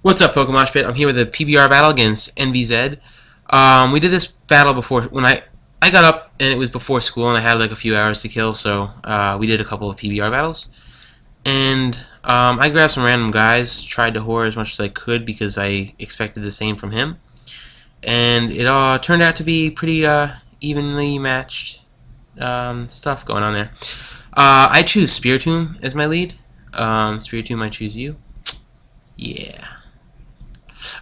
What's up, PokeMoshPit? I'm here with a PBR battle against NBZ. We did this battle before when I got up, and it was before school, and I had like a few hours to kill, so we did a couple of PBR battles. And I grabbed some random guys, tried to whore as much as I could because I expected the same from him. And it all turned out to be pretty evenly matched stuff going on there. I choose Spiritomb as my lead. Spiritomb, I choose you. Yeah.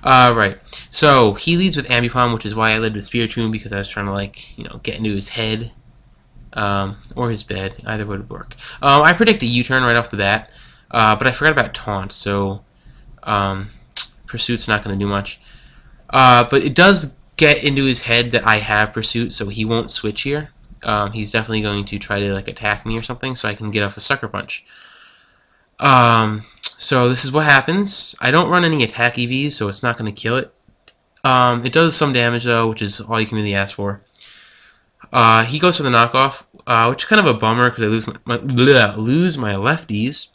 Right. So he leads with Ambipom, which is why I led with Spiritomb, because I was trying to, like, get into his head, or his bed. Either would work. I predict a U-turn right off the bat, but I forgot about Taunt, so Pursuit's not going to do much. But it does get into his head that I have Pursuit, so he won't switch here. He's definitely going to try to attack me or something, so I can get off a Sucker Punch. So this is what happens. I don't run any attack EVs, so it's not going to kill it. It does some damage, though, which is all you can really ask for. He goes for the knockoff, which is kind of a bummer because I lose my lefties.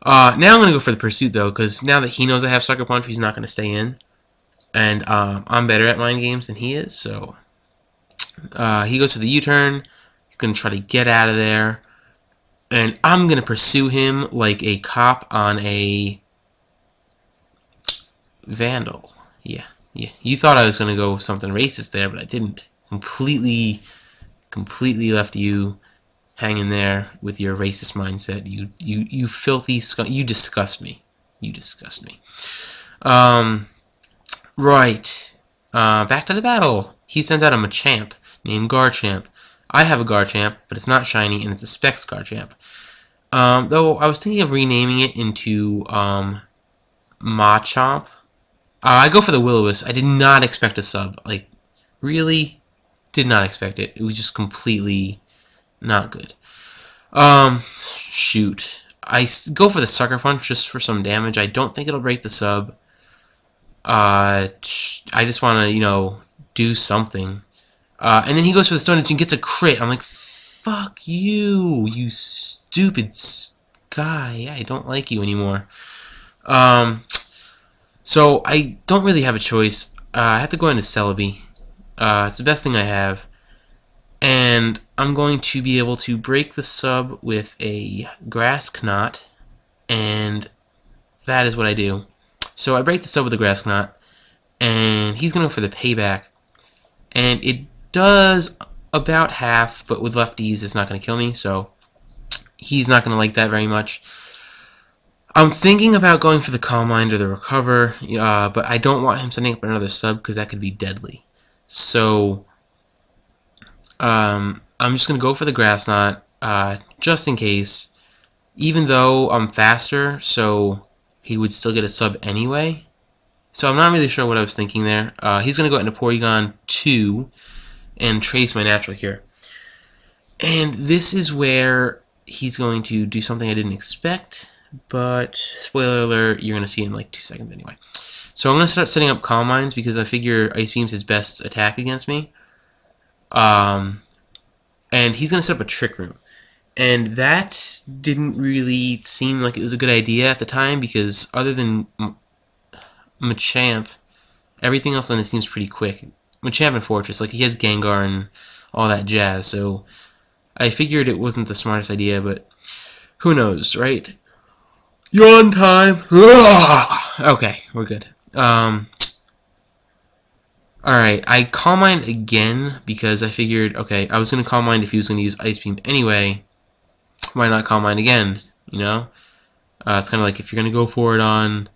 Now I'm going to go for the Pursuit, though, because now that he knows I have Sucker Punch, he's not going to stay in. And I'm better at mind games than he is, so he goes for the U-turn. He's going to try to get out of there. And I'm going to pursue him like a cop on a vandal. Yeah. You thought I was going to go something racist there, but I didn't. Completely left you hanging there with your racist mindset. You filthy scum. You disgust me. You disgust me. Right. Back to the battle. He sends out a Machamp named Garchomp. I have a Garchomp, but it's not shiny, and it's a Specs Garchomp. Though I was thinking of renaming it into Machamp. I go for the Will-O-Wisp. I did not expect a sub. Like, really did not expect it. It was just completely not good. Shoot. I go for the Sucker Punch just for some damage. I don't think it'll break the sub. I just want to, do something. And then he goes for the Stone Edge and gets a crit. I'm like, fuck you, you stupid guy. I don't like you anymore. So I don't really have a choice. I have to go into Celebi. It's the best thing I have. And I'm going to be able to break the sub with a Grass Knot. And that is what I do. So I break the sub with a Grass Knot. And he's going to go for the payback. And it does about half, but with lefties it's not going to kill me, so he's not going to like that very much. I'm thinking about going for the Calm Mind or the Recover, but I don't want him sending up another sub because that could be deadly. So I'm just going to go for the Grass Knot, just in case, even though I'm faster, so he would still get a sub anyway. So I'm not really sure what I was thinking there. He's going to go into Porygon 2 and trace my natural here. And this is where he's going to do something I didn't expect, but spoiler alert, you're going to see it in like 2 seconds anyway. So I'm going to start setting up Calm Minds because I figure Ice Beam's his best attack against me. And he's going to set up a Trick Room. And that didn't really seem like it was a good idea at the time because other than Machamp, everything else on it seems pretty quick. Machamp and Fortress, like he has Gengar and all that jazz, so I figured it wasn't the smartest idea, but who knows, right? Yawn time! Okay, we're good. Alright, I Calm Mind again because I figured, okay, I was going to Calm Mind if he was going to use Ice Beam anyway. Why not Calm Mind again, It's kind of like if you're going to go for it on...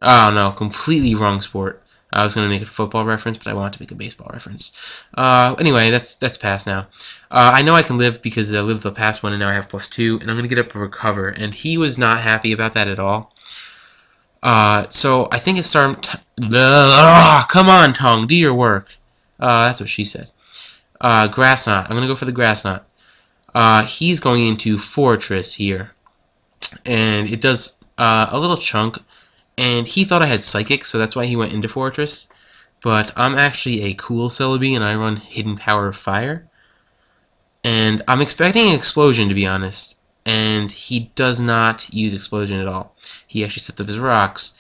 Oh no, completely wrong sport. I was going to make a football reference, but I wanted to make a baseball reference. Anyway, that's past now. I know I can live because I lived the past one, and now I have +2, and I'm going to get up a Recover. And he was not happy about that at all. So I think it's starting... Come on, Tongue, do your work. That's what she said. Grass Knot. I'm going to go for the Grass Knot. He's going into Fortress here. And it does a little chunk. And he thought I had Psychic, so that's why he went into Fortress. But I'm actually a cool Celebi, and I run Hidden Power of Fire. And I'm expecting an explosion, to be honest. and he does not use explosion at all. He actually sets up his rocks,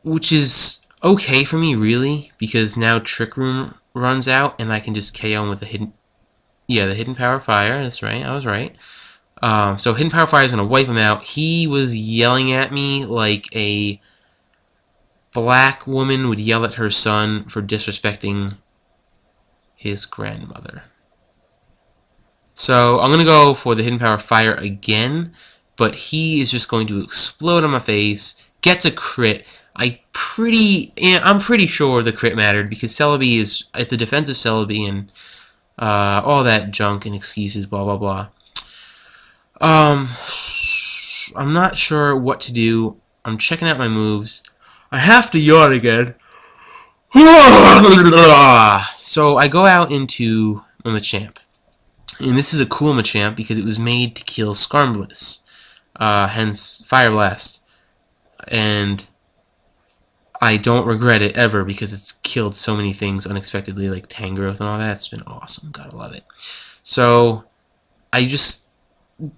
which is okay for me, really, because now Trick Room runs out, and I can just KO him with the hidden power fire. That's right, I was right. So hidden power fire is going to wipe him out. He was yelling at me like a black woman would yell at her son for disrespecting his grandmother. So I'm going to go for the hidden power fire again, but he is just going to explode on my face, gets a crit. I'm pretty sure the crit mattered because Celebi it's a defensive Celebi and all that junk and excuses, blah blah blah. I'm not sure what to do. I'm checking out my moves. I have to yawn again. So I go out into Machamp. And this is a cool Machamp because it was made to kill Skarmory, hence Fire Blast. And I don't regret it ever because it's killed so many things unexpectedly, like Tangrowth and all that. It's been awesome. Gotta love it. So I just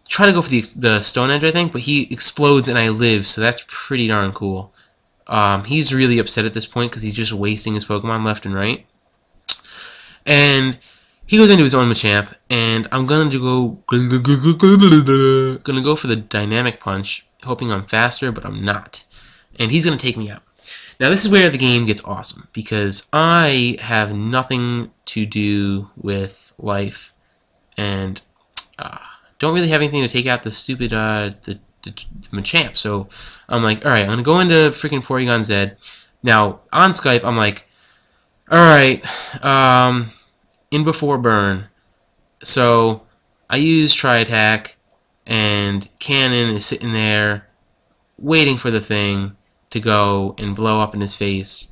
try to go for the Stone Edge, I think, but he explodes and I live, so that's pretty darn cool. He's really upset at this point because he's just wasting his Pokemon left and right. And he goes into his own Machamp, and I'm gonna go for the Dynamic Punch, hoping I'm faster, but I'm not. And he's gonna take me out. Now this is where the game gets awesome, because I have nothing to do with life, and don't really have anything to take out the stupid the Machamp. So I'm like, alright, I'm gonna go into freaking Porygon Z. Now on Skype, I'm like, alright, in before burn. So I use Tri-Attack, and Cannon is sitting there waiting for the thing to go and blow up in his face,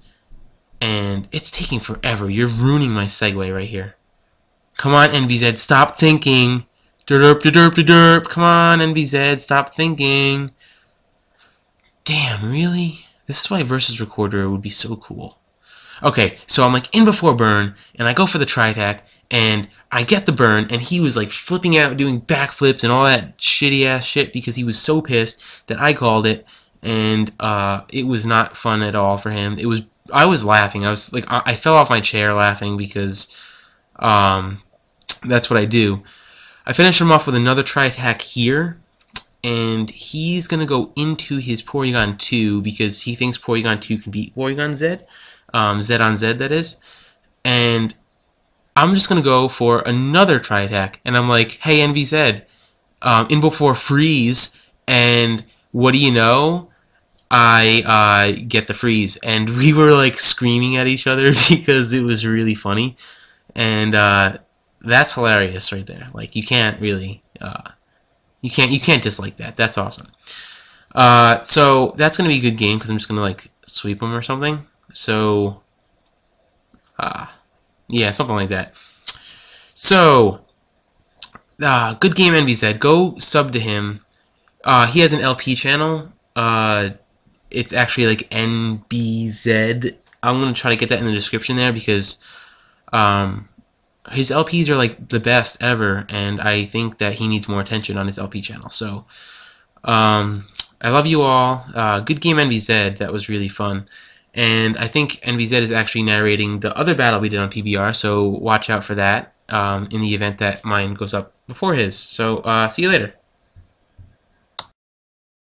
and it's taking forever. You're ruining my segue right here. Come on, NBZ, stop thinking. Derp, derp, derp. Come on, NBZ, stop thinking. Damn, really? This is why Versus Recorder would be so cool. Okay, so I'm like in before burn, and I go for the Tri-Attack, and I get the burn, and he was like flipping out, doing backflips and all that shitty ass shit because he was so pissed that I called it, and it was not fun at all for him. I was laughing. I was like, I fell off my chair laughing because that's what I do. I finish him off with another Tri-Attack here, and he's gonna go into his Porygon 2 because he thinks Porygon 2 can beat Porygon Z. Z on Z, that is. And I'm just going to go for another Tri-Attack. And I'm like, hey, NBZ, in before freeze. And what do you know? I get the freeze. And we were like screaming at each other because it was really funny. And that's hilarious right there. Like, you can't really, you can't dislike that. That's awesome. So that's going to be a good game because I'm just going to like sweep them or something. So, yeah, something like that. So, good game, NBZ. Go sub to him. He has an LP channel. It's actually like NBZ. I'm going to try to get that in the description there because his LPs are like the best ever, and I think that he needs more attention on his LP channel. So, I love you all. Good game, NBZ. That was really fun. And I think NBZ is actually narrating the other battle we did on PBR, so watch out for that in the event that mine goes up before his. So, see you later.